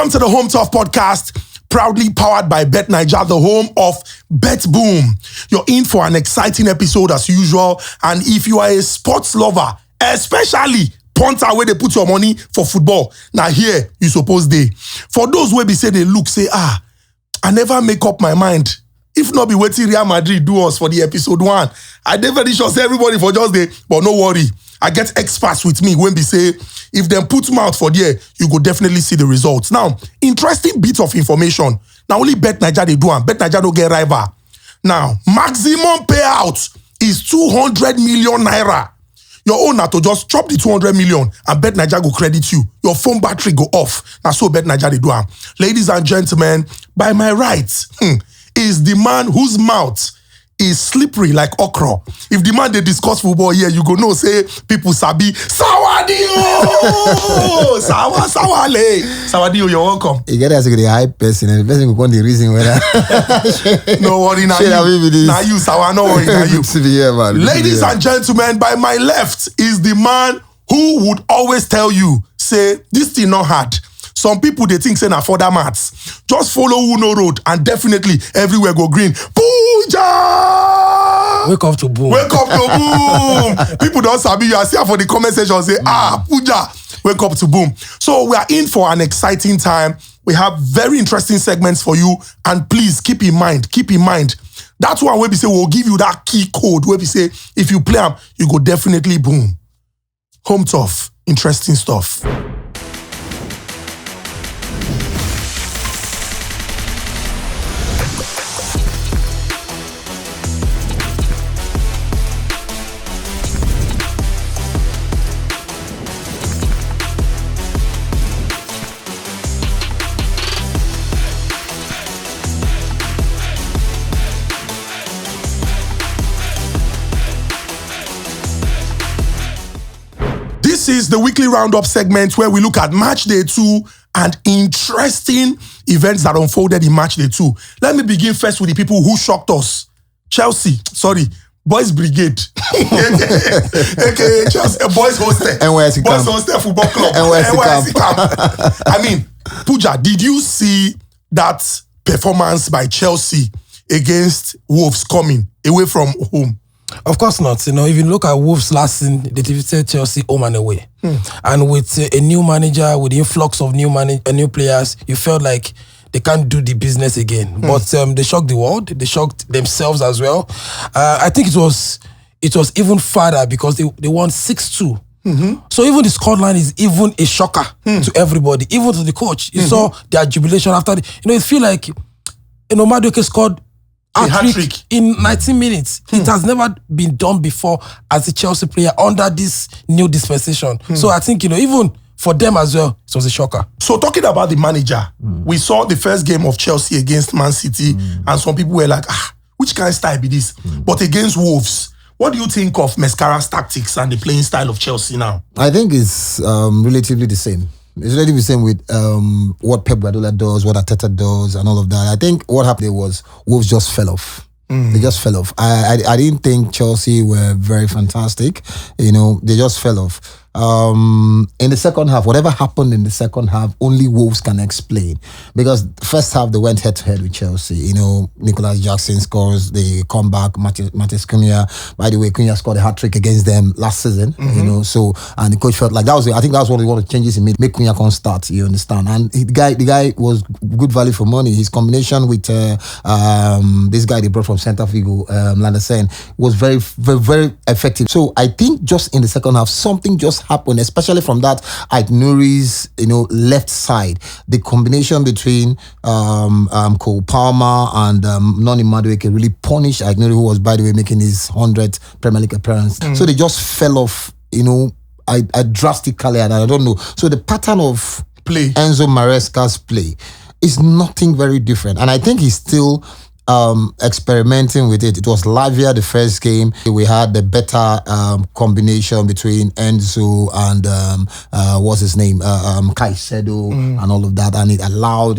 Welcome to the Home Turf Podcast, proudly powered by Bet9ja, the home of betBOOM. You're in for an exciting episode as usual, and if you are a sports lover, especially punter where they put your money for football, now here you suppose they. For those where they say they look, say, I never make up my mind. If not be waiting Real Madrid do us for the episode 1, I definitely sure say everybody for just day, but no worry. I get experts with me when they say, if them put mouth for there, you go definitely see the results. Now, interesting bit of information. Now, only Bet9ja they do, and Bet9ja don't get rival. Now, maximum payout is 200 million naira. Your owner to just chop the 200 million and Bet9ja go credit you. Your phone battery go off. Now, so Bet9ja they do. Ladies and gentlemen, by my right, is the man whose mouth is slippery like okra. If the man they discuss football here, you go know say people sabi Sawadinho. Sawale. Sawadinho, you're welcome. You get as a hype person, and the person will want the reason whether. No worry, now you, Sawa, no worry, now you. To be here, man. Ladies and gentlemen, by my left is the man who would always tell you, say, this thing not hard. Some people, they think, say, na for that maths. Just follow Uno Road and definitely everywhere go green. Pooja! Wake up to boom. Wake up to boom. People don't sabi you. I see her for the comment section say, Pooja, wake up to boom. So we are in for an exciting time. We have very interesting segments for you. And please keep in mind, that's one where we say we'll give you that key code where we say, if you play them, you go definitely boom. Home Turf, interesting stuff. This is the weekly roundup segment where we look at matchday 2 and interesting events that unfolded in matchday 2. Let me begin first with the people who shocked us. Boys Brigade. AKA Chelsea, Boys Hostel. NYC Boys Hostel Football Club. NYC Camp. I mean, Pooja, did you see that performance by Chelsea against Wolves coming away from home? Of course not. You know, if you look at Wolves last season, they defeated Chelsea home and away. And with a new manager, with the influx of new players, you felt like they can't do the business again. But they shocked the world. They shocked themselves as well. I think it was even farther because they won 6-2. So even the scoreline is even a shocker to everybody, even to the coach. You saw their jubilation after it feel like Madueke scored a hat-trick in 19 minutes. It has never been done before as a Chelsea player under this new dispensation. So I think, even for them as well, it was a shocker. So talking about the manager, we saw the first game of Chelsea against Man City, and some people were like, which kind of style be this? But against Wolves, what do you think of Mascara's tactics and the playing style of Chelsea now? I think it's relatively the same. It's relatively the same with what Pep Guardiola does, what Arteta does, and all of that. I think what happened was Wolves just fell off. They just fell off. I didn't think Chelsea were very fantastic. They just fell off. In the second half, whatever happened in the second half, only Wolves can explain. Because first half, they went head-to-head with Chelsea. Nicolas Jackson scores, they come back, Matheus Cunha. By the way, Cunha scored a hat-trick against them last season. So, and the coach felt like I think that was one of the changes he made. Make Cunha can't start, you understand. And the guy was good value for money. His combination with this guy they brought from Celta Vigo, Landersen, was very, very, very effective. So I think just in the second half, something just happened, especially from that Aït-Nouri's left side. The combination between Cole Palmer and Noni Madueke really punished Aït-Nouri, who was, by the way, making his 100th Premier League appearance. So they just fell off, drastically, and I don't know. So the pattern of Enzo Maresca's play is nothing very different, and I think he's still experimenting with it. It was Lavia the first game. We had the better combination between Enzo and what's his name, Caicedo and all of that, and it allowed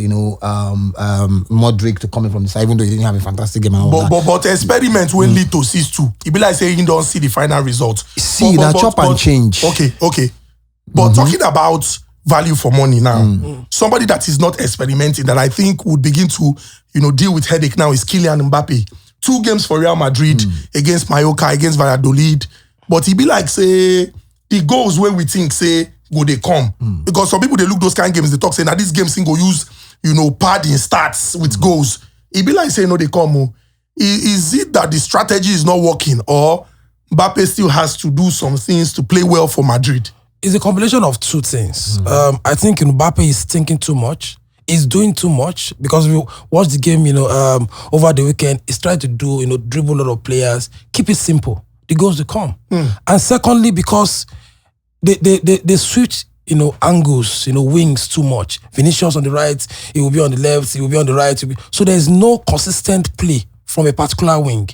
Modric to come in from the side, even though he didn't have a fantastic game and all that. But experiment will lead to 6-2. It be like saying you don't see the final result. See, now chop and change. Okay. But talking about value for money now. Somebody that is not experimenting, that I think would begin to, deal with headache now is Kylian Mbappe. 2 games for Real Madrid against Mallorca, against Valladolid. But he be like, say, the goals where we think, say, go they come. Because some people, they look those kind of games, they talk, say, now this game single use, padding stats with goals. He be like, say, no, they come. Is it that the strategy is not working, or Mbappe still has to do some things to play well for Madrid? It's a combination of 2 things. I think Mbappe is thinking too much. He's doing too much, because we watched the game, over the weekend. He's trying to do, dribble a lot of players. Keep it simple. The goals will come. And secondly, because they switch, angles, wings too much. Vinicius on the right, he will be on the left, he will be on the right. So there's no consistent play from a particular wing.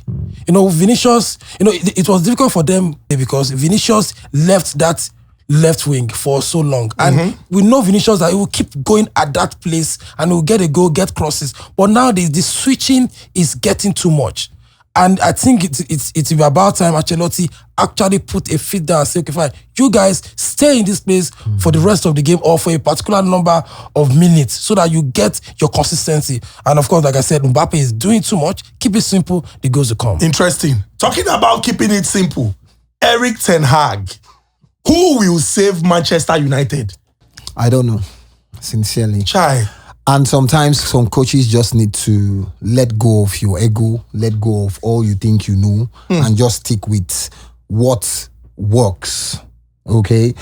Vinicius, it was difficult for them because Vinicius left that left wing for so long. And we know Vinicius that he will keep going at that place and he will get a goal, get crosses. But now the switching is getting too much. And I think it's about time Ancelotti actually put a feet down and say, okay, fine, you guys stay in this place for the rest of the game or for a particular number of minutes so that you get your consistency. And of course, like I said, Mbappe is doing too much. Keep it simple, the goals will come. Interesting. Talking about keeping it simple, Erik ten Hag, who will save Manchester United? I don't know, sincerely. Chai. And sometimes some coaches just need to let go of your ego, let go of all you think you know, and just stick with what works. Okay?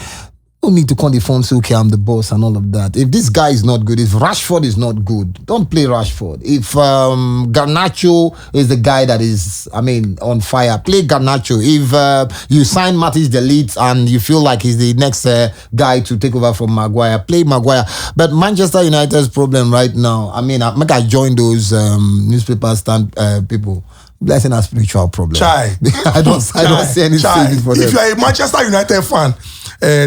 Don't need to come the phone and say, okay, I'm the boss and all of that. If this guy is not good, if Rashford is not good, don't play Rashford. If Garnacho is the guy that is, on fire, play Garnacho. If you sign Matis de Ligt and you feel like he's the next guy to take over from Maguire, play Maguire. But Manchester United's problem right now, I join those newspaper stand people. Blessing a spiritual problem. Chai. I don't see any savings for them. If you're a Manchester United fan,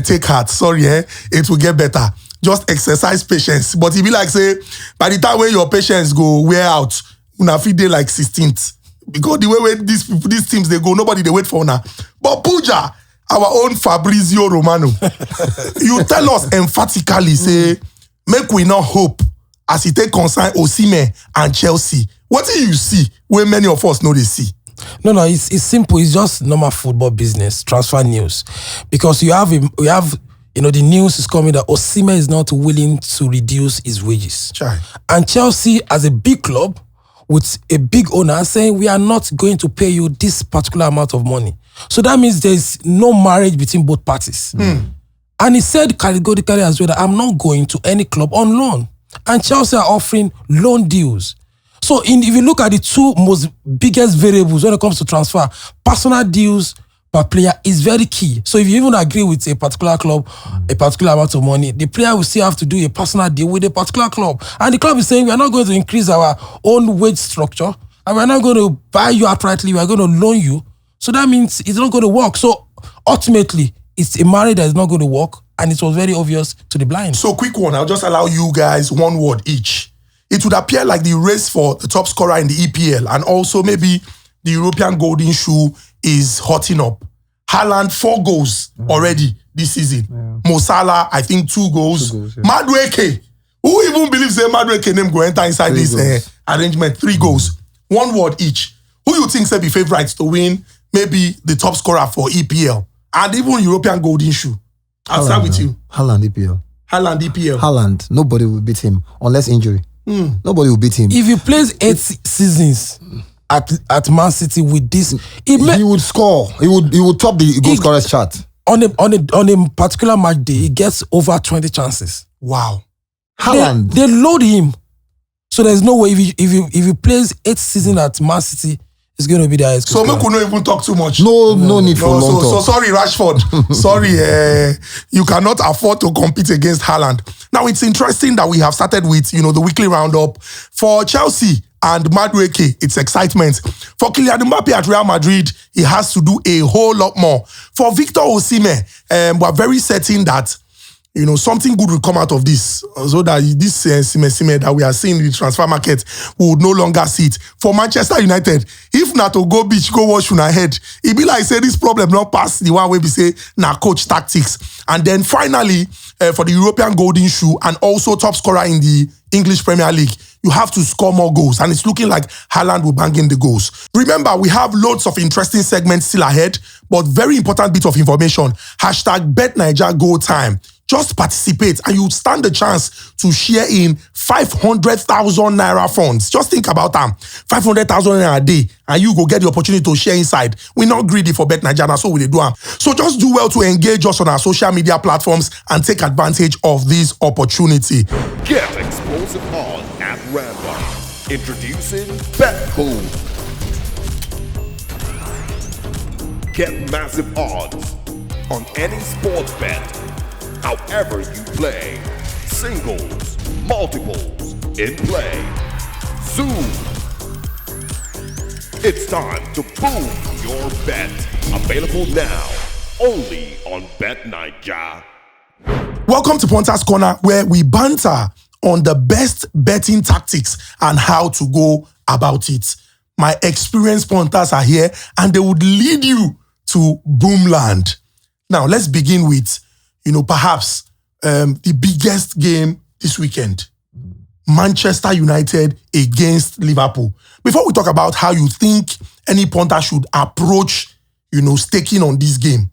take heart. Sorry, it will get better. Just exercise patience. But it be like, say, by the time when your patience go wear out, una fit dey like 16th. Because the way these teams they go, nobody they wait for now. But Pooja, our own Fabrizio Romano, you tell us emphatically, say, make we not hope as it take concern Osimhen and Chelsea. What do you see when many of us know they see? No, it's simple. It's just normal football business, transfer news. Because we have the news is coming that Osimhen is not willing to reduce his wages. Chai. And Chelsea, as a big club with a big owner, saying we are not going to pay you this particular amount of money. So that means there's no marriage between both parties. And he said categorically as well that I'm not going to any club on loan. And Chelsea are offering loan deals. So if you look at the 2 most biggest variables when it comes to transfer, personal deals per player is very key. So if you even agree with a particular club, a particular amount of money, the player will still have to do a personal deal with a particular club. And the club is saying we are not going to increase our own wage structure and we're not going to buy you outrightly, we are going to loan you. So that means it's not going to work. So ultimately, it's a marriage that is not going to work, and it was very obvious to the blind. So quick one, I'll just allow you guys one word each. It would appear like the race for the top scorer in the EPL and also maybe the European Golden Shoe is hotting up. Haaland, 4 goals already this season. Mo Salah, I think 2 goals. Madueke, who even believes that Madueke name go enter inside this arrangement? 3 goals. 1 word each. Who you think say be favorites to win maybe the top scorer for EPL and even European Golden Shoe? I'll start with you. Haaland EPL. Haaland EPL. Haaland, nobody will beat him unless injury. Nobody will beat him. If he plays 8 seasons at Man City with this, he would score. He would top the goal scorers chart. On a particular match day, he gets over 20 chances. Wow. Haaland. They load him. So there's no way if he plays 8 seasons at Man City, it's going to be the highest. So we could not even talk too much. No need for long talk. So sorry, Rashford. Sorry, you cannot afford to compete against Haaland. Now it's interesting that we have started with the weekly roundup for Chelsea and Madueke. It's excitement for Kylian Mbappe at Real Madrid. He has to do a whole lot more. For Victor Osimhen, we're very certain that something good will come out of this, so that this sime that we are seeing in the transfer market, we would no longer see it. For Manchester United, if not to go beach, go wash on our head, it be like say this problem not pass the one way we say coach tactics. And then finally, for the European Golden Shoe and also top scorer in the English Premier League, you have to score more goals. And it's looking like Haaland will bang in the goals. Remember, we have loads of interesting segments still ahead, but very important bit of information. #Bet9ja goal time. Just participate and you stand the chance to share in 500,000 naira funds. Just think about them. 500,000 naira a day and you go get the opportunity to share inside. We're not greedy for Bet9ja, so we do them. So just do well to engage us on our social media platforms and take advantage of this opportunity. Get explosive odds at random. Introducing betBOOMs. Get massive odds on any sports bet. However you play, singles, multiples, in play, Zoom. It's time to boom your bet. Available now, only on Bet9ja. Welcome to Ponta's Corner, where we banter on the best betting tactics and how to go about it. My experienced punters are here and they would lead you to Boomland. Now, let's begin with perhaps the biggest game this weekend. Manchester United against Liverpool. Before we talk about how you think any punter should approach, staking on this game,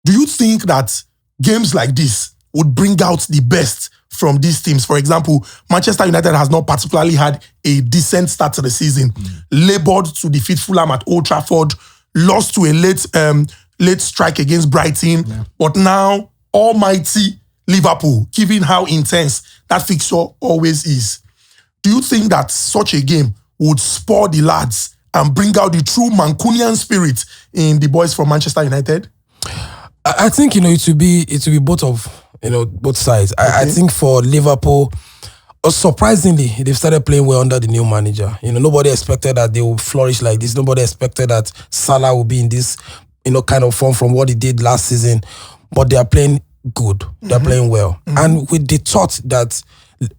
do you think that games like this would bring out the best from these teams? For example, Manchester United has not particularly had a decent start to the season. Labored to defeat Fulham at Old Trafford, lost to a late strike against Brighton, but now almighty Liverpool, given how intense that fixture always is. Do you think that such a game would spur the lads and bring out the true Mancunian spirit in the boys from Manchester United? I think it will be both sides. I think for Liverpool, surprisingly, they've started playing well under the new manager. Nobody expected that they would flourish like this. Nobody expected that Salah would be in this kind of form from what he did last season. But they are playing good. They're playing well. And with the thought that,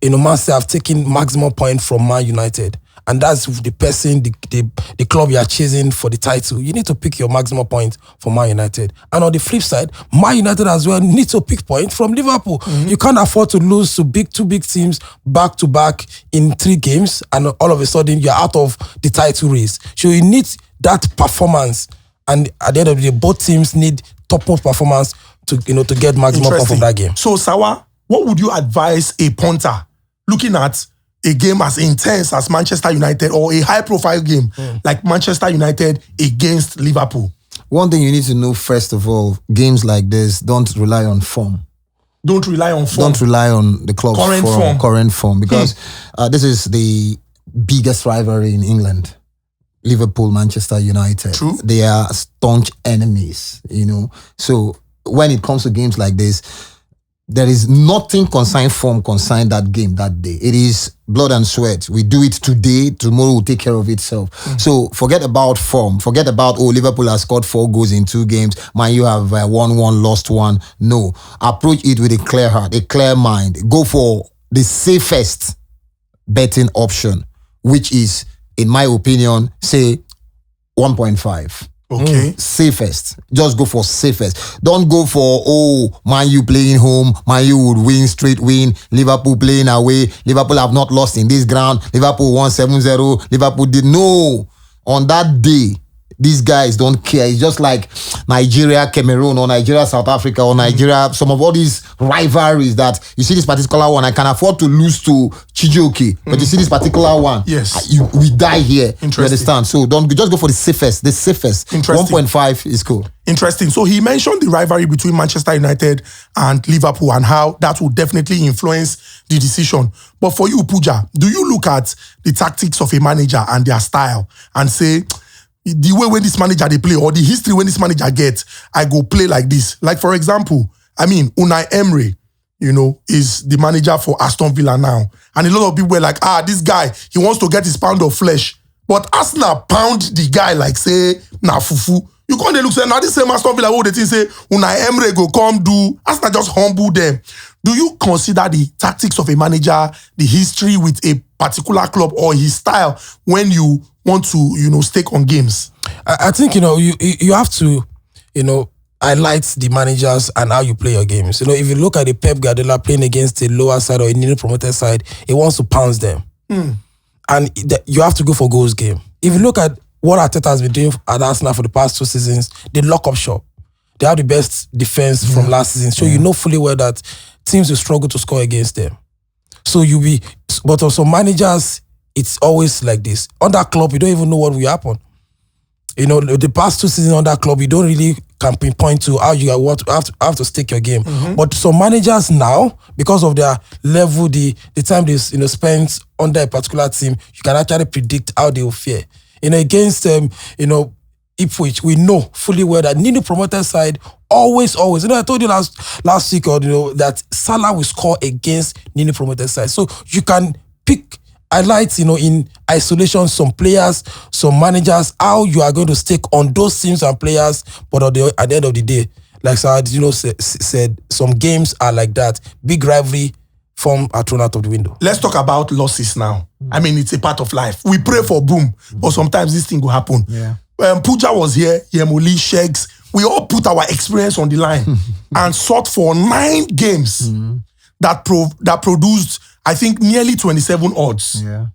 Man City have taken maximum point from Man United, and that's the person, the club you are chasing for the title, you need to pick your maximum point from Man United. And on the flip side, Man United as well need to pick point from Liverpool. You can't afford to lose to two big teams back to back in 3 games, and all of a sudden you're out of the title race. So you need that performance. And at the end of the day, both teams need top-notch performance to get maximum point from that game. So, Sawa, what would you advise a punter looking at a game as intense as Manchester United or a high-profile game like Manchester United against Liverpool? One thing you need to know, first of all, games like this, don't rely on form. Don't rely on form. Don't rely on the club's current form, because this is the biggest rivalry in England. Liverpool, Manchester United. True. They are staunch enemies, So when it comes to games like this, there is nothing consigned that game that day. It is blood and sweat. We do it today, tomorrow will take care of itself. So forget about form. Forget about, Liverpool has scored 4 goals in 2 games. Man, you have won 1, lost 1. No. Approach it with a clear heart, a clear mind. Go for the safest betting option, which is, in my opinion, say 1.5. Okay. Safest. Just go for safest. Don't go for, Man U playing home, Man U would win, straight win. Liverpool playing away. Liverpool have not lost in this ground. Liverpool won 7-0. Liverpool did. No. On that day, these guys don't care. It's just like Nigeria, Cameroon, or Nigeria, South Africa, or Nigeria, some of all these rivalries that you see this particular one, I can afford to lose to Chijioke, but you see this particular one, yes, we die here. You understand? So don't just go for the safest. 1.5 is cool. Interesting. So he mentioned the rivalry between Manchester United and Liverpool and how that will definitely influence the decision. But for you, Pooja, do you look at the tactics of a manager and their style and say, the way when this manager they play, or the history when this manager gets, I go play like this? Like, for example, Unai Emery, is the manager for Aston Villa now. And a lot of people were like, this guy, he wants to get his pound of flesh. But Arsenal pound the guy like, say, fufu. You can't look say now this same Aston Villa who they think say Unai Emery go come do. Arsenal just humble them. Do you consider the tactics of a manager, the history with a particular club or his style when you want to, stake on games? I think, you have to, highlight the managers and how you play your games. If you look at the Pep Guardiola playing against a lower side or a newly promoted side, he wants to pounce them. And you have to go for goals game. If you look at what Arteta has been doing at Arsenal for the past 2 seasons, they lock up shop. They have the best defense from last season. So you know fully well that teams will struggle to score against them. So but also managers, it's always like this. On that club, you don't even know what will happen. The past 2 seasons on that club, you don't really can pinpoint to how you have to stake your game. But some managers now, because of their level, the time they spent under a particular team, you can actually predict how they will fare. Against Ipswich, we know fully well that newly promoted side always. I told you last week that Salah will score against newly promoted side. So you can pick highlights, in isolation, some players, some managers, how you are going to stake on those teams and players. But at the end of the day, like Saad, said, some games are like that. Big rivalry form are thrown out of the window. Let's talk about losses now. I mean, it's a part of life. We pray for boom, but sometimes this thing will happen. Yeah. Pooja was here, Yemoli, Sheks. We all put our experience on the line and sought for 9 games that produced, I think, nearly 27 odds. Yeah.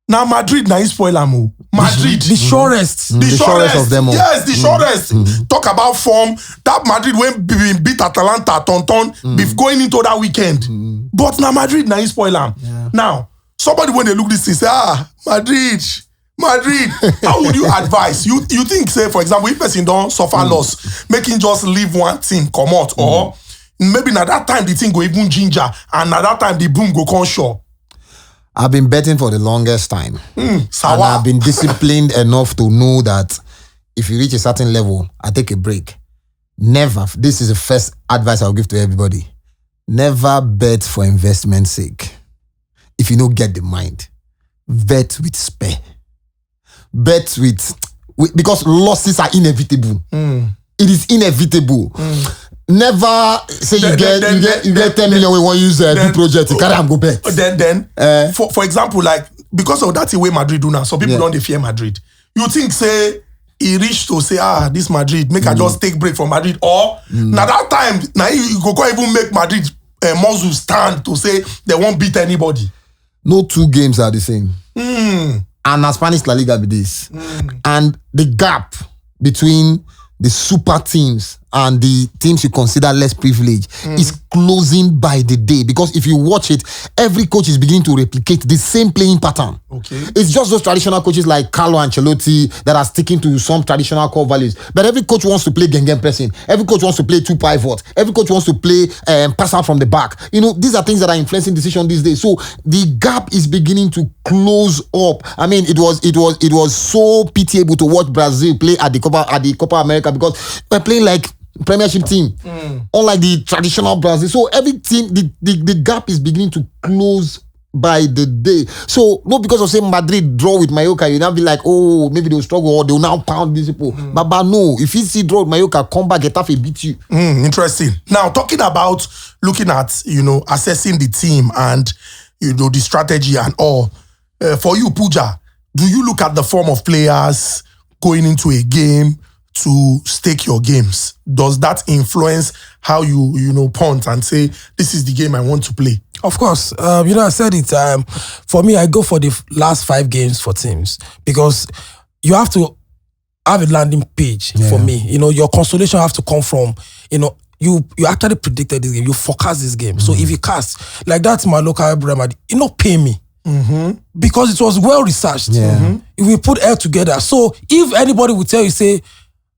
Now Madrid, now spoil am. Madrid, the surest. The shortest of them all. Yes, the shortest. Talk about form. That Madrid when beat Atalanta, going into that weekend. But now Madrid, now spoil am. Yeah. Now, somebody when they look this thing say, Madrid. How would you advise? You think, say, for example, if person don't suffer loss, making just leave one team come out, or maybe at that time the thing go even ginger, and at that time the boom go come sure. I've been betting for the longest time. And Sawa. I've been disciplined enough to know that if you reach a certain level, I take a break. Never, this is the first advice I'll give to everybody. Never bet for investment's sake. If you don't get the mind, bet with spare. Bet with because losses are inevitable. It is inevitable. Never say you get 10 million we want to use do project. You carry and go bet. Then for example, like because of that way Madrid do now, some people don't fear Madrid. You think say he reached to say this Madrid make I just take break from Madrid, or now that time now you go even make Madrid muscle stand to say they won't beat anybody. No 2 games are the same. And a Spanish La Liga be this. And the gap between the super teams and the teams you consider less privileged is closing by the day. Because if you watch it, every coach is beginning to replicate the same playing pattern. Okay. It's just those traditional coaches like Carlo Ancelotti that are sticking to some traditional core values. But every coach wants to play Gengen pressing. Every coach wants to play 2 pivot. Every coach wants to play pass out from the back. These are things that are influencing decision these days. So the gap is beginning to close up. I mean, it was so pitiable to watch Brazil play at the Copa America because we're playing like Premiership team, unlike the traditional Brazil. So every team, the gap is beginning to close by the day. So not because of saying Madrid draw with Mallorca, you now be like, oh, maybe they'll struggle or they'll now pound these people. But no, if you see draw with Mallorca, come back, Getafe beat you. Interesting. Now talking about looking at assessing the team and the strategy and all. For you, Pooja, do you look at the form of players going into a game to stake your games? Does that influence how you punt and say this is the game I want to play? Of course. I said it. For me, I go for the last 5 games for teams because you have to have a landing page for me. Your consolation have to come from, you actually predicted this game. You forecast this game. So if you cast, like that's my local Bremer, pay me. Because it was well researched. If we put air together. So if anybody would tell you, say,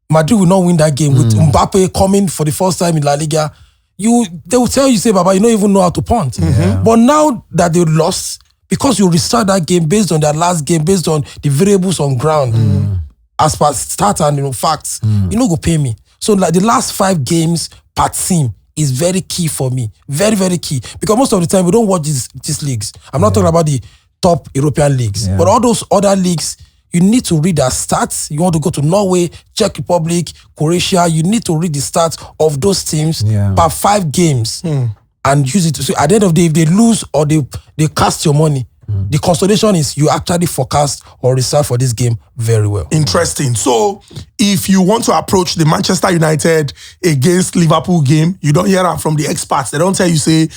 Madrid will not win that game with Mbappe coming for the first time in La Liga, they will tell you, say, Baba, you don't even know how to punt. But now that they lost, because you restart that game based on their last game, based on the variables on ground, as per stats and facts, you go pay me. So like the last 5 games per team is very key for me. Very, very key. Because most of the time we don't watch these leagues. I'm not talking about the top European leagues. But all those other leagues, you need to read their stats. You want to go to Norway, Czech Republic, Croatia, you need to read the stats of those teams per 5 games and use it. So at the end of the day, if they lose or they cast your money, the consolation is you actually forecast or reserve for this game very well. Interesting. So if you want to approach the Manchester United against Liverpool game, you don't hear that from the experts. They don't tell you, say,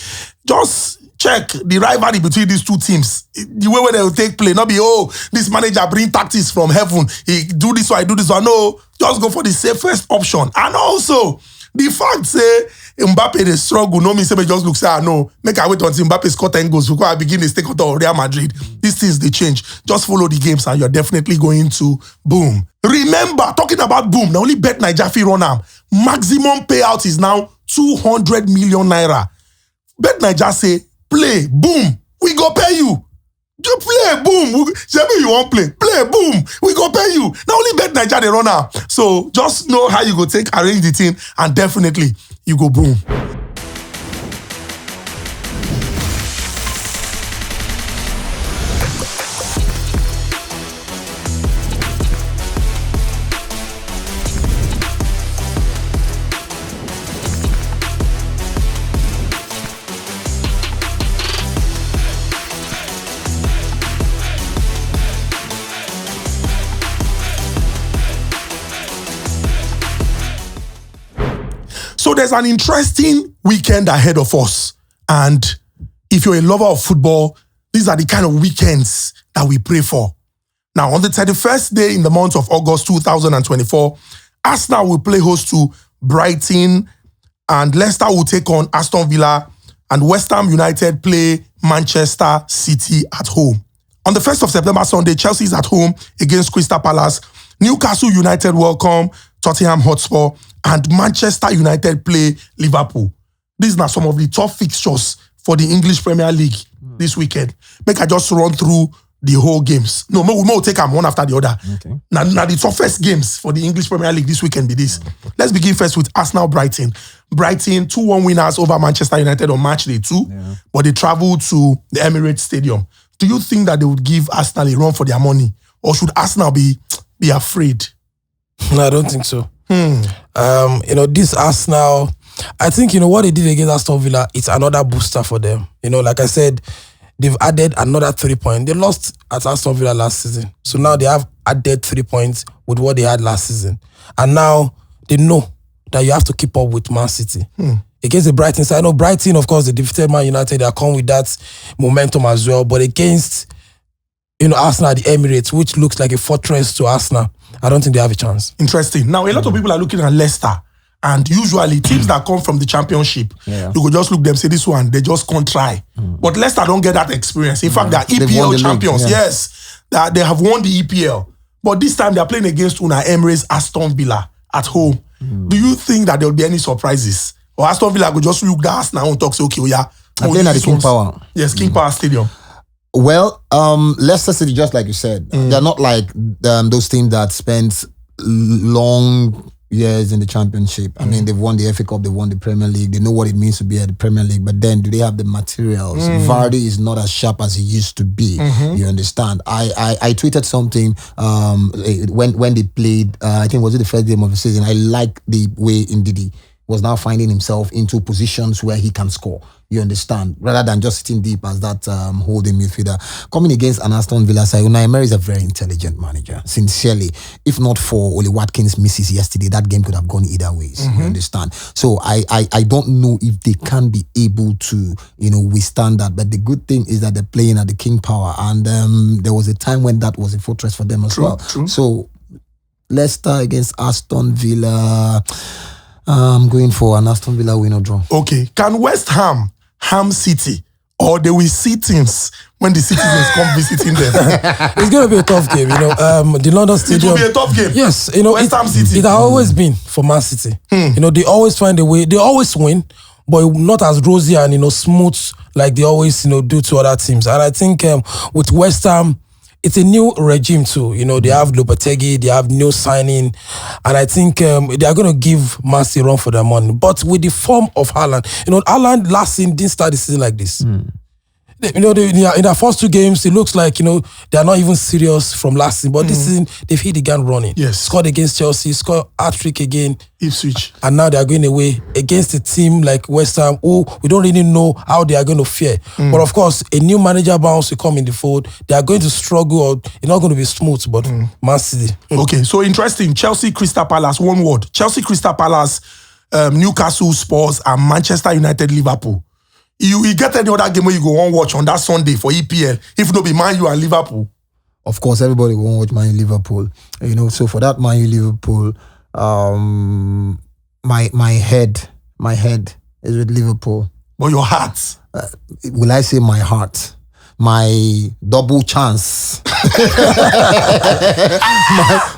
just check the rivalry between these two teams. The way where they will take play, not be, oh, this manager bring tactics from heaven. He do this one, I do this one. No, just go for the safest option. And also, the fact say Mbappe they struggle, no mean say just look say no. Make I wait until Mbappe score 10 goals before I begin to take out of Real Madrid. These things they change. Just follow the games and you're definitely going to boom. Remember, talking about boom, now only Bet9ja fee run am. Maximum payout is now 200 million naira. Bet9ja say, play, boom, we go pay you. You play, boom. Maybe you won't play, boom. We go pay you. Now only Bet9ja they run out. So just know how you go take, arrange the team, and definitely you go boom. So there's an interesting weekend ahead of us. And if you're a lover of football, these are the kind of weekends that we pray for. Now, on the 31st day in the month of August 2024, Arsenal will play host to Brighton, and Leicester will take on Aston Villa, and West Ham United play Manchester City at home. On the 1st of September, Sunday, Chelsea is at home against Crystal Palace. Newcastle United welcome Tottenham Hotspur, and Manchester United play Liverpool. These are some of the top fixtures for the English Premier League this weekend. Make I just run through the whole games. No, we'll take them one after the other. Okay. Now the toughest games for the English Premier League this weekend be this. Let's begin first with Arsenal-Brighton. Brighton, 2-1 winners over Manchester United on matchday 2, but they travel to the Emirates Stadium. Do you think that they would give Arsenal a run for their money? Or should Arsenal be afraid? No, I don't think so. This Arsenal, I think, what they did against Aston Villa, it's another booster for them. Like I said, they've added another 3 points. They lost at Aston Villa last season. So now they have added 3 points with what they had last season. And now they know that you have to keep up with Man City. Against the Brighton side, I know Brighton, of course, they defeated Man United. They are come with that momentum as well. But against, Arsenal at the Emirates, which looks like a fortress to Arsenal, I don't think they have a chance. Interesting. Now, a lot of people are looking at Leicester, and usually teams that come from the championship, you could just look them, say this one, they just can't try. But Leicester don't get that experience. In fact, they are EPL champions. League, yes, they have won the EPL. But this time, they are playing against Emirates Aston Villa at home. Do you think that there will be any surprises? Or Aston Villa could just look at Arsenal and talk, say, okay, I'm playing at the King Power. Yes, King Power Stadium. Well, Leicester City, just like you said, they're not like those teams that spend long years in the championship. I mean, they've won the FA Cup, they've won the Premier League, they know what it means to be at the Premier League, but then do they have the materials? Vardy is not as sharp as he used to be. You understand? I tweeted something when they played, I think was it the first game of the season. I like the way Ndidi was now finding himself into positions where he can score. You understand? Rather than just sitting deep as that holding midfielder. Coming against an Aston Villa side, Unai Emery is a very intelligent manager. Sincerely, if not for Oli Watkins' misses yesterday, that game could have gone either ways. You understand? So I don't know if they can be able to, withstand that. But the good thing is that they're playing at the King Power, and there was a time when that was a fortress for them as well. True. So Leicester against Aston Villa. I'm going for an Aston Villa win or draw. Okay. Can West Ham harm City, or they will see teams when the citizens come visiting them? It's going to be a tough game, the London Stadium. It will be a tough game. Yes, West Ham City. It has always been for Man City. They always find a way. They always win, but not as rosy and smooth like they always do to other teams. And I think with West Ham, it's a new regime too. They have Lopetegui, they have new signing, and I think they are going to give Man City a run for their money. But with the form of Haaland, Haaland last season didn't start the season like this. in their first 2 games, it looks like, they are not even serious from last season. But this season, they've hit the ground running. Yes. Scored against Chelsea, scored hat-trick again. Ipswich. And now they are going away against a team like West Ham, who we don't really know how they are going to fare. But of course, a new manager bounce will come in the fold. They are going to struggle, or it's not going to be smooth, but Man City. Okay, so interesting. Chelsea, Crystal Palace, one word. Chelsea, Crystal Palace, Newcastle, Spurs, and Manchester United, Liverpool. You get any other game where you go on watch on that Sunday for EPL, if not be Man U and Liverpool? Of course, everybody will watch Man U Liverpool. So for that Man U Liverpool, my head is with Liverpool. But your heart? Will I say my heart? My double chance.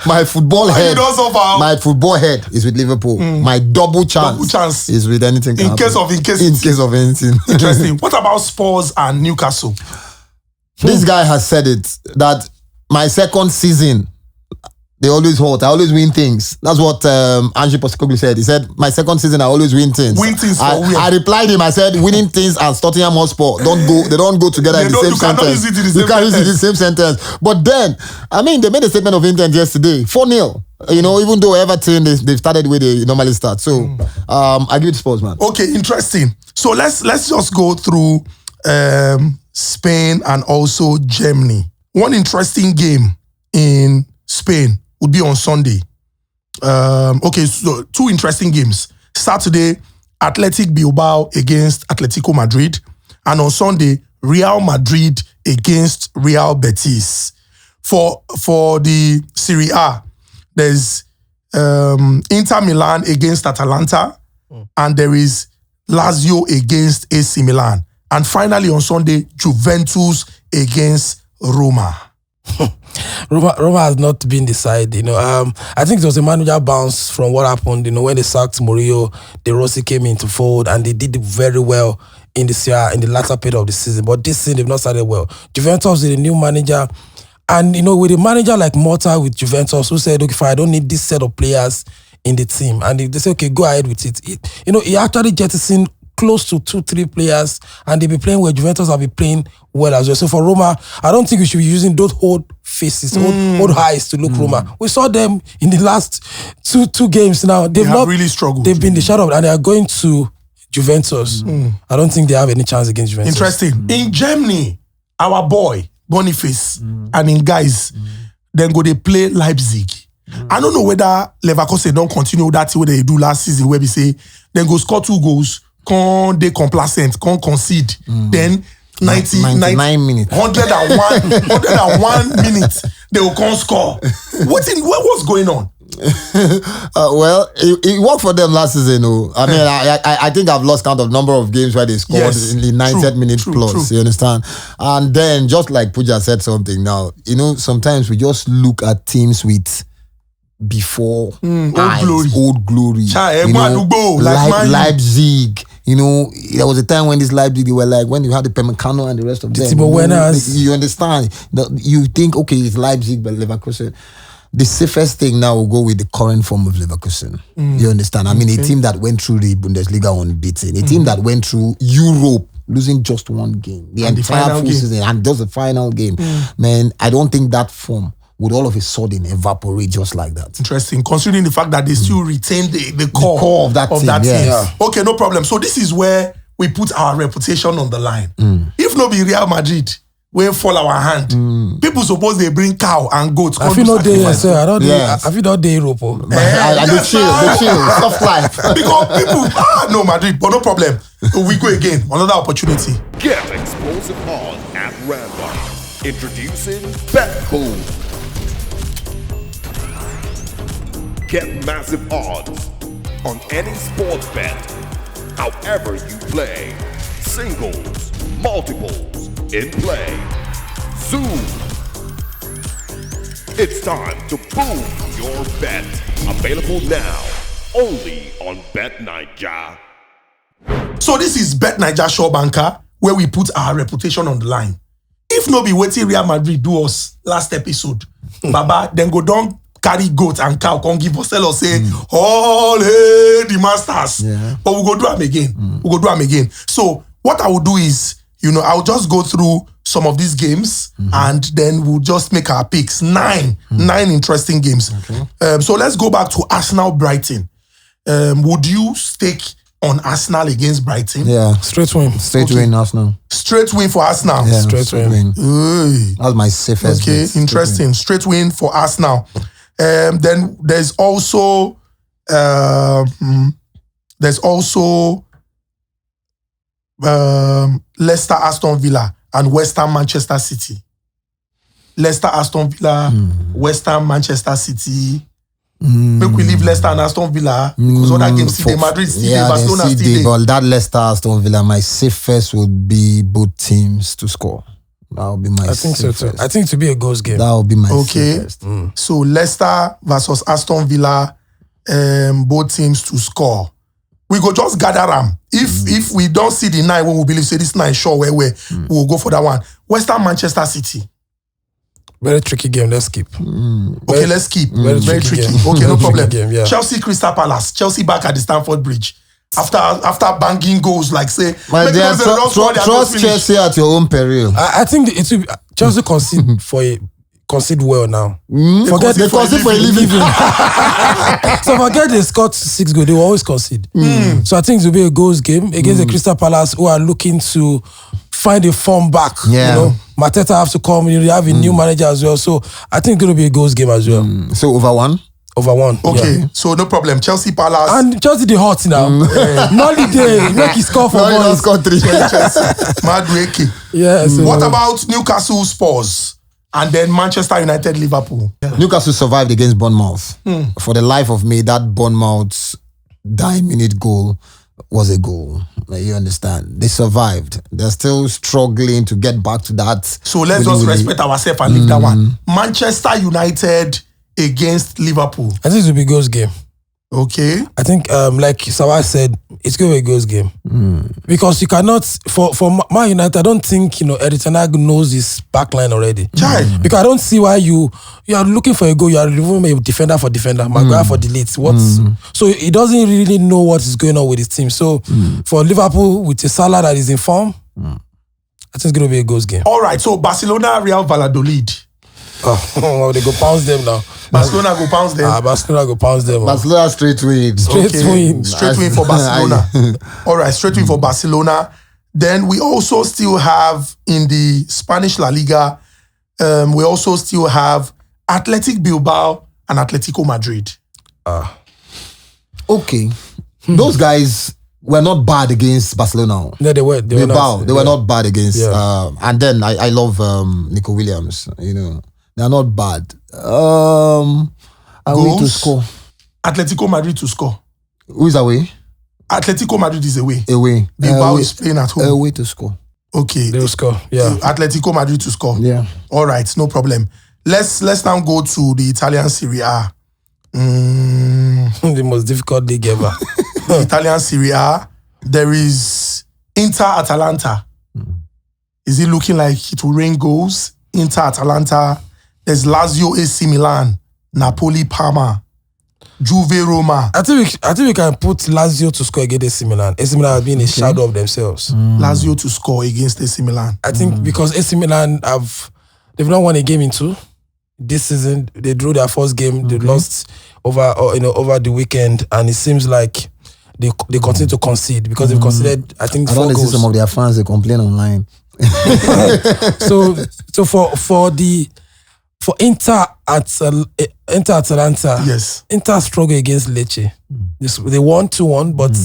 my football head. My football head is with Liverpool. My double chance is with anything. In case of anything. Interesting. What about Spurs and Newcastle? This guy has said it that my second season, they always hold. I always win things. That's what Ange Postecoglou said. He said, my second season, I always win things. Win things for I replied him, I said, winning things and Tottenham Hotspur they don't go together in the same sentence. You can't use it in the same sentence. But then, they made a statement of intent yesterday. 4-0. Even though Everton, they've started where they normally start. So, I give it to Spurs, man. Okay, interesting. So let's just go through Spain and also Germany. One interesting game in Spain would be on Sunday. Okay, so 2 interesting games. Saturday, Athletic Bilbao against Atletico Madrid. And on Sunday, Real Madrid against Real Betis. For the Serie A, there's Inter Milan against Atalanta. And there is Lazio against AC Milan. And finally on Sunday, Juventus against Roma. Roma has not been the side, I think it was a manager bounce from what happened, when they sacked Mourinho, De Rossi came into fold and they did very well in the Serie A in the latter period of the season. But this season, they've not started well. Juventus is a new manager. And, with a manager like Motta with Juventus, who said, okay, fine, I don't need this set of players in the team. And they say, okay, go ahead with it. He actually jettisoned close to 2-3 players, and they'll be playing where Juventus will be playing well as well. So for Roma, I don't think we should be using those old faces, old eyes to look Roma. We saw them in the last two games now. They've not really struggled. They've been the shadow, and they are going to Juventus. I don't think they have any chance against Juventus. Interesting. In Germany, our boy, Boniface, and in guys, then they play Leipzig. I don't know whether Leverkusen don't continue that way they do last season, where we say, then go score 2 goals, con they complacent, con concede. Then 99 minutes. 101 minutes, they will come score. What's going on? Well, it worked for them last season. I think I've lost count of number of games where they scored in the 90th minute plus. True. You understand? And then, just like Pooja said something now, sometimes we just look at teams with before old glory. Leipzig. There was a time when this Leipzig, they were like, when you had the Pemecano and the rest of them. You understand? You think, okay, it's Leipzig, but Leverkusen. The safest thing now will go with the current form of Leverkusen. You understand? A team that went through the Bundesliga unbeaten. A team that went through Europe, losing just 1 game. The entire full season, and just the final game. Man, I don't think that form would all of a sudden evaporate just like that. Interesting, considering the fact that they still retain the core of that team. Yeah. Okay, no problem. So this is where we put our reputation on the line. If not be Real Madrid, we fall our hand. People suppose they bring cow and goats. I feel not there, sir. I feel not there, Europe. The chill, soft life. Because people, no Madrid, but no problem. We go again, another opportunity. Get explosive odds at random. Introducing betBOOMs. Get massive odds on any sports bet, however you play. Singles, multiples, in play. Zoom. It's time to boom your bet. Available now, only on Bet9ja. So this is Bet9ja Shore Banker, where we put our reputation on the line. If no be waiting Real Madrid do us last episode, Baba, then go down, carry goat and cow, come give us, tell us, say, all hey, the masters. But we go do them again. So what I will do is, I'll just go through some of these games and then we'll just make our picks. Nine interesting games. Okay. So let's go back to Arsenal-Brighton. Would you stake on Arsenal against Brighton? Yeah. Straight win. Straight win, Arsenal. Straight win for Arsenal. Yeah, Straight win. Hey. That's my safest Okay, bet. interesting. Straight win for Arsenal. Then there's also Leicester, Aston Villa, and West Ham, Manchester City. Leicester, Aston Villa, West Ham, Manchester City. Make we leave Leicester and Aston Villa because other games still dey, Madrid still dey, Barcelona still dey. But that Leicester, Aston Villa, my safest would be both teams to score. That would be my I think so safest. too. I think to be a goals game. That would be my Okay. safest. So Leicester versus Aston Villa, both teams to score. We go just gather them. If we don't see the 9 when we believe say this 9 sure where we'll go for that one. West Ham, Manchester City. Very tricky game. Let's skip. Okay, let's keep. Very tricky. game. Okay, no Very problem. tricky game, yeah. Chelsea, Crystal Palace. Chelsea back at the Stamford Bridge. After banging goals, like say, My make dear, those don't score, they are trust not finished. Chelsea at your own peril. I think it will be, Chelsea concede well now. Forget They concede for a living. So forget they scored 6 goals. They will always concede. So I think it will be a goals game against the Crystal Palace who are looking to find a form back. Yeah. Mateta have to come. They have a new manager as well. So I think it's going to be a goals game as well. So over 1? Over 1. Okay, Yeah. so no problem. Chelsea, Palace. And Chelsea the hot now. Not the day. Make he score for No, he don't once. score 3. Madueke. Yeah. So What about Newcastle, Spurs? And then Manchester United, Liverpool. Newcastle survived against Bournemouth. For the life of me, that Bournemouth's 9-minute goal was a goal. You understand? They survived. They're still struggling to get back to that. So let's just respect ourselves and leave that one. Manchester United against Liverpool. I think it will be a goals game. Okay. I think, like Sawa said, it's going to be a goals game. Because you cannot, for Man United, I don't think, Erik ten Hag knows his backline already. Chai. Because I don't see why you are looking for a goal, you are removing a defender for defender, Maguire for delete. So he doesn't really know what is going on with his team. So for Liverpool, with a Salah that is in form, I think it's going to be a goals game. All right. So Barcelona, Real Valladolid. Oh, they go pounce them now. Barcelona go pounce them. Barcelona go pounce them. Barcelona straight win. Straight win. Straight win for Barcelona. All right, straight win for Barcelona. Then we also still have in the Spanish La Liga, we also still have Athletic Bilbao and Atletico Madrid. Okay. Those guys were not bad against Barcelona. No, they were. They not. were not bad against. Yeah. And then I love Nico Williams. They're not bad. Away to Goals? score. Atletico Madrid to score. Who is away? Atletico Madrid is away. Away. Bilbao is playing at home. Away to score. Okay. They will score. Yeah. Atletico Madrid to score. Yeah. All right, no problem. Let's now go to the Italian Serie A. The most difficult league ever. Italian Serie A. There is Inter Atalanta. Is it looking like it will rain goals? Inter Atalanta. There's Lazio, AC Milan, Napoli, Parma, Juve, Roma. I think we can put Lazio to score against AC Milan. AC Milan have been a shadow of themselves. Lazio to score against AC Milan. I think because AC Milan they've not won a game in 2 this season. They drew their first game. They lost over the weekend, and it seems like they continue to concede because they've conceded. I think I 4 don't see goals. some of their fans they complain online. So for Inter Atalanta, Yes. Inter struggle against Lecce. They won 2-1, but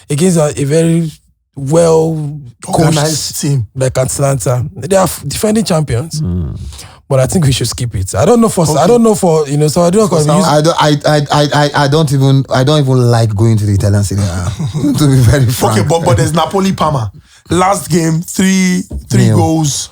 against a very well Organized coached team. like Atalanta. They are defending champions. But I think we should skip it. I don't know for so I don't know I don't even like going to the Italian Serie A. To be very frank. Okay, but there's Napoli, Parma. Last game, three goals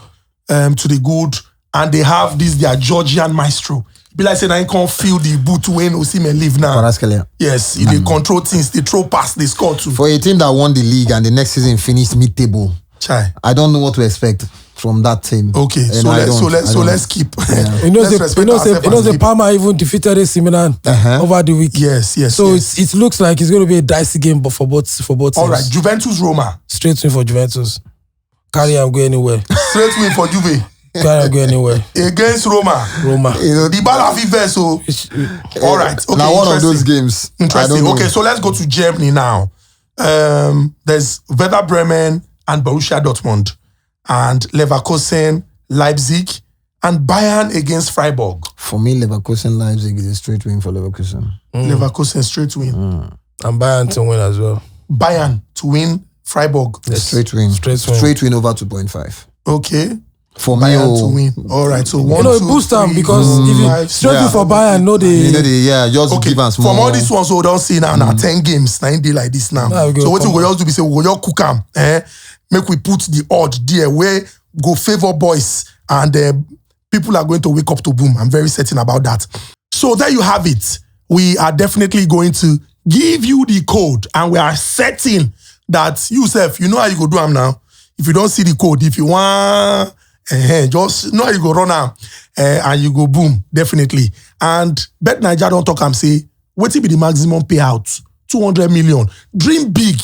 to the good, and they have their Georgian maestro. Be like saying I can't feel the boot when Osimhen leave now. Kvaratskhelia. Yes, they control things, they throw pass, they score too. For a team that won the league and the next season finished mid-table, Chai. I don't know what to expect from that team. Okay, And so let's keep. Let's respect ourselves and the keep. Parma even defeated AC Milan over the week. Yes. So yes. it looks like it's going to be a dicey game, but for both teams. All right, Juventus, Roma. Straight in for Juventus. Carry and go anywhere. Straight win for Juve. Carry and go anywhere. Against Roma. The ball have so. All right. Okay. Now one of those games. Interesting. Okay, so let's go to Germany now. There's Werder Bremen and Borussia Dortmund, and Leverkusen, Leipzig, and Bayern against Freiburg. For me, Leverkusen, Leipzig is a straight win for Leverkusen. Leverkusen straight win. And Bayern to win as well. Bayern to win Freiburg. Yes. Straight win over 2.5. Okay. For Bayern me, to win. All right. So one, it 2, boost them 3, because if you straight win for Bayern, just okay. give us more. From all these ones, we don't see now 10 games, 9 days like this now. So what we go just do, we say we go just cook them. Make we put the odd there where go favor boys, and people are going to wake up to boom. I'm very certain about that. So there you have it. We are definitely going to give you the code, and we are certain that you know how you go do them now. If you don't see the code, if you want, just know how you go run them, and you go boom, definitely. And Bet9ja don't talk and say, what will be the maximum payout? 200 million. Dream big.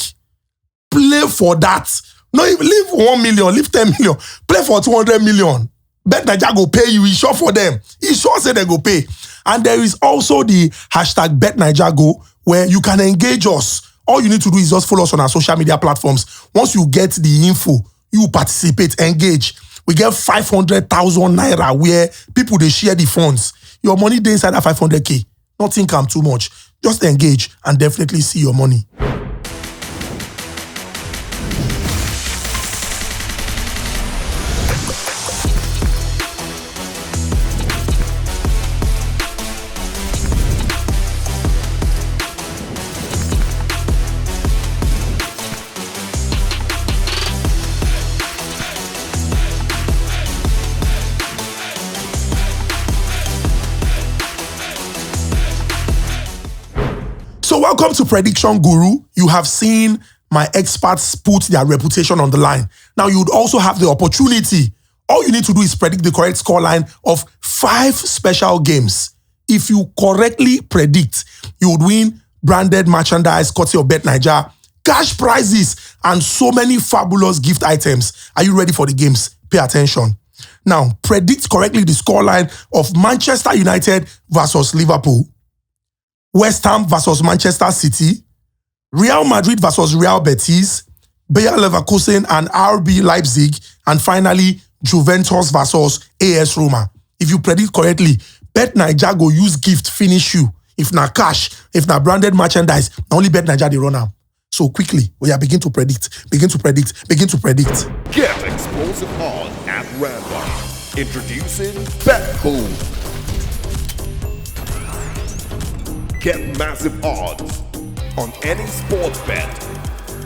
Play for that. No, leave 1 million, leave 10 million. Play for 200 million. Bet9ja go pay you. He sure for them. He sure say they go pay. And there is also the hashtag Bet9ja go, where you can engage us. All you need to do is just follow us on our social media platforms. Once you get the info, you participate, engage. We get 500,000 naira where people, they share the funds. Your money dey inside that 500K. Nothing come too much. Just engage and definitely see your money. So welcome to Prediction Guru. You have seen my experts put their reputation on the line. Now you would also have the opportunity. All you need to do is predict the correct scoreline of 5 special games. If you correctly predict, you would win branded merchandise courtesy of Bet9ja, cash prizes, and so many fabulous gift items. Are you ready for the games? Pay attention. Now, predict correctly the scoreline of Manchester United versus Liverpool, West Ham versus Manchester City, Real Madrid versus Real Betis, Bayer Leverkusen and RB Leipzig, and finally, Juventus versus AS Roma. If you predict correctly, Bet9ja go use gift finish you. If not cash, if not branded merchandise, only Bet9ja they run am. So quickly, we are begin to predict. Get explosive odds at random. Introducing betBOOMs. Get massive odds on any sports bet,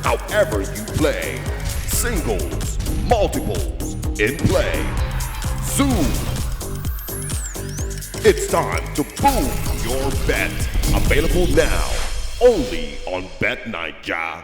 however you play. Singles, multiples, in play. Zoom. It's time to boom your bet. Available now, only on Bet9ja.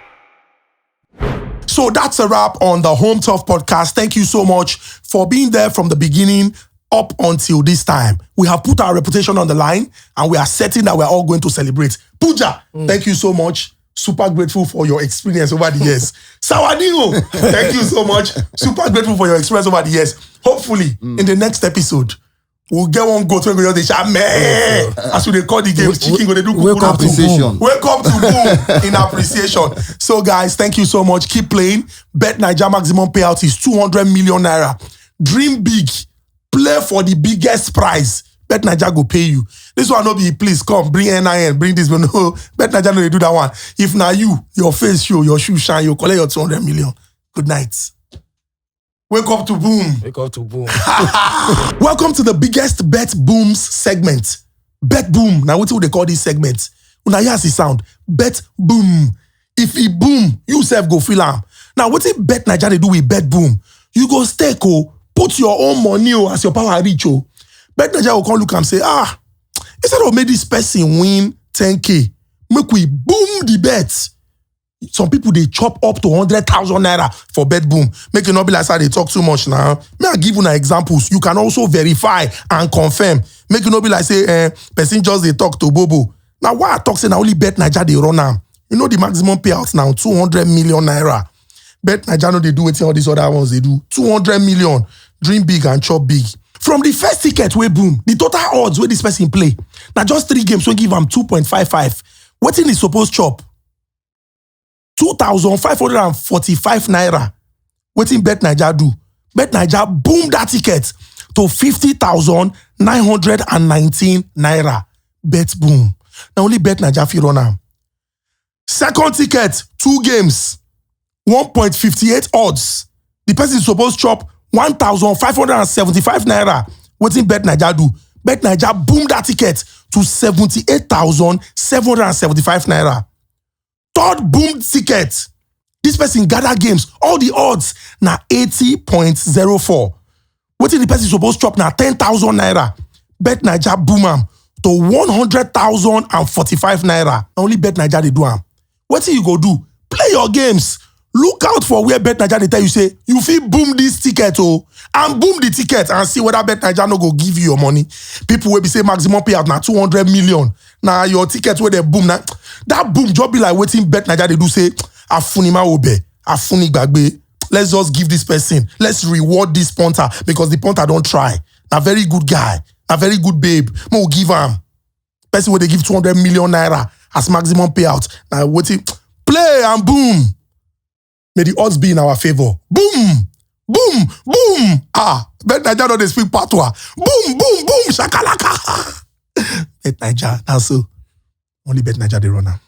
So that's a wrap on the Home Turf podcast. Thank you so much for being there from the beginning up until this time. We have put our reputation on the line, and we are certain that we're all going to celebrate. Pooja, thank you so much. Super grateful for your experience over the years. Sawadinho, thank you so much. Super grateful for your experience over the years. Hopefully, in the next episode, we'll get one go to the chat. As we call the games, chicken go they do welcome appreciation. Welcome to boom in appreciation. So guys, thank you so much. Keep playing. Bet9ja maximum payout is 200 million naira. Dream big. Play for the biggest prize. Bet9ja go pay you. This one no be, please come, bring NIN, bring this. But no, Bet9ja no they do that one. If now you, your face show, your shoe shine, you collect your 200 million. Good night. Wake up to boom. Wake up to boom. Welcome to the biggest betBOOMs segment. betBOOM. Now what do they call this segment? Una hear the sound. betBOOM. If it boom, you self go feel am. Now what if Bet9ja they do with betBOOM? You go stake, put your own money as your power reach. Bet9ja will come look and say, instead of make this person win 10K, make we boom the bet. Some people, they chop up to 100,000 naira for betBOOM. Make it not be like how they talk too much now. May I give you examples? You can also verify and confirm. Make it not be like say, person just they talk to Bobo. Now, why I talk say now only Bet9ja they run now? You know the maximum payout now, 200 million naira. Bet9ja no they do wetin all these other ones they do. 200 million, dream big and chop big. From the first ticket wey boom, the total odds where this person play. Now just 3 games we give am 2.55. Wetin he suppose chop? 2,545 naira. Wetin Bet9ja do? Bet9ja boom that ticket to 50,919 naira. Bet boom. Now only Bet9ja fit run am. Second ticket, 2 games, 1.58 odds. The person suppose chop 1,575 naira. Wetin Bet9ja do? Bet9ja boom that ticket to 78,775 naira. Third boom ticket. This person gather games. All the odds na 80.04. Wetin the person suppose chop na 10,000 naira. Bet9ja boom am to 100,045 naira. Only Bet9ja they do am. Wetin you go do? Play your games. Look out for where Bet9ja they tell you say you fit boom this ticket and boom the ticket and see whether Bet9ja no go give you your money. People will be say maximum payout na 200 million. Now your ticket where they boom na that boom just be like waiting Bet9ja they do say afunima obe, afuni gbagbe. Let's just give this person. Let's reward this punter because the punter don't try. A very good guy, a very good babe. Mo give him. Person where they give 200 million naira as maximum payout. Now waiting, play and boom. May the odds be in our favor. Boom, boom, boom. Bet9ja don't speak patois. Boom, boom, boom, shakalaka. Bet9ja, that's so. Only Bet9ja they run now.